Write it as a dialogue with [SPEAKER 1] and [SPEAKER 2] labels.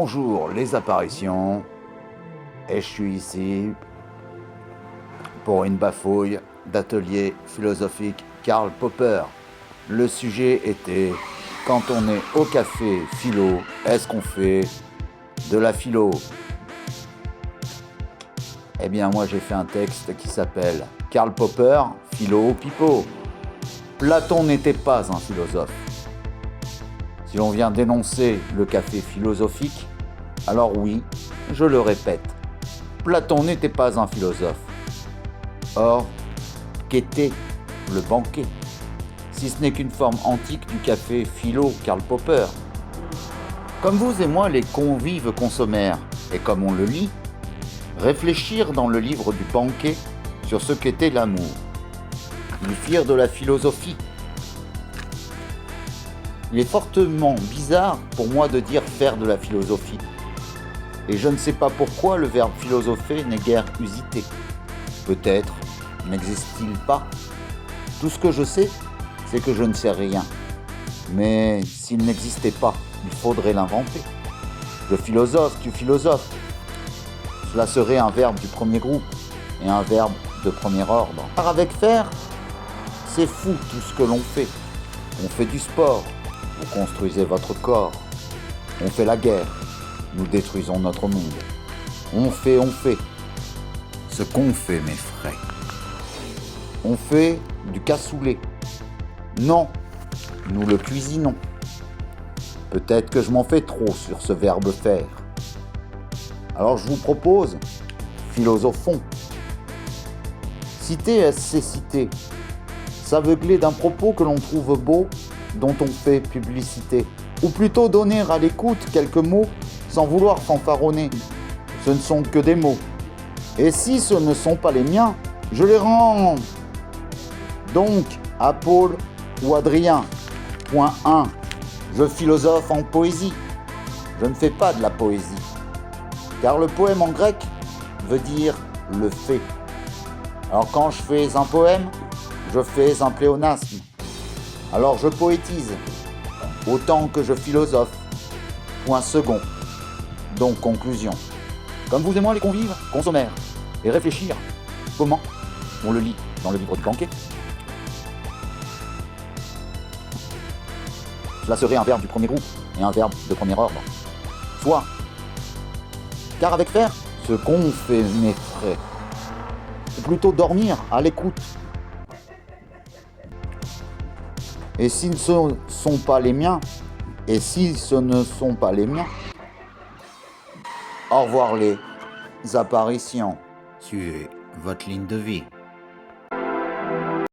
[SPEAKER 1] Bonjour les apparitions, et je suis ici pour une bafouille d'atelier philosophique Karl Popper. Le sujet était: quand on est au café philo, est-ce qu'on fait de la philo? Eh bien moi j'ai fait un texte qui s'appelle Karl Popper, philo pipo. Platon n'était pas un philosophe. Si l'on vient dénoncer le café philosophique, alors oui, je le répète, Platon n'était pas un philosophe. Or, qu'était le banquet, si ce n'est qu'une forme antique du café philo Karl Popper? Comme vous et moi, les convives consommèrent, et comme on le lit, réfléchir dans le livre du banquet sur ce qu'était l'amour. Ils firent de la philosophie. Il est fortement bizarre pour moi de dire faire de la philosophie. Et je ne sais pas pourquoi le verbe philosopher n'est guère usité. Peut-être n'existe-t-il pas. Tout ce que je sais, c'est que je ne sais rien. Mais s'il n'existait pas, il faudrait l'inventer. Je philosophe, tu philosophes. Cela serait un verbe du premier groupe et un verbe de premier ordre. Car avec faire, c'est fou tout ce que l'on fait. On fait du sport, vous construisez votre corps. On fait la guerre, nous détruisons notre monde. On fait. Ce qu'on fait m'effraie. On fait du cassoulet. Non, nous le cuisinons. Peut-être que je m'en fais trop sur ce verbe faire. Alors je vous propose, philosophons. Citer c'est citer, s'aveugler d'un propos que l'on trouve beau, dont on fait publicité, ou plutôt donner à l'écoute quelques mots sans vouloir fanfaronner. Ce ne sont que des mots. Et si ce ne sont pas les miens, je les rends. Donc, à Paul ou Adrien, point 1, je philosophe en poésie. Je ne fais pas de la poésie. Car le poème en grec veut dire le fait. Alors quand je fais un poème, je fais un pléonasme. Alors je poétise, autant que je philosophe. Point second. Donc conclusion. Comme vous et moi les convives, consommèrent, et réfléchir. Comment? On le lit dans le livre du banquet. Cela serait un verbe du premier groupe et un verbe de premier ordre. Soit. Car avec faire, ce qu'on fait m'effraie. Ou plutôt dormir à l'écoute. Et si ce ne sont pas les miens, au revoir les apparitions.
[SPEAKER 2] Suivez votre ligne de vie.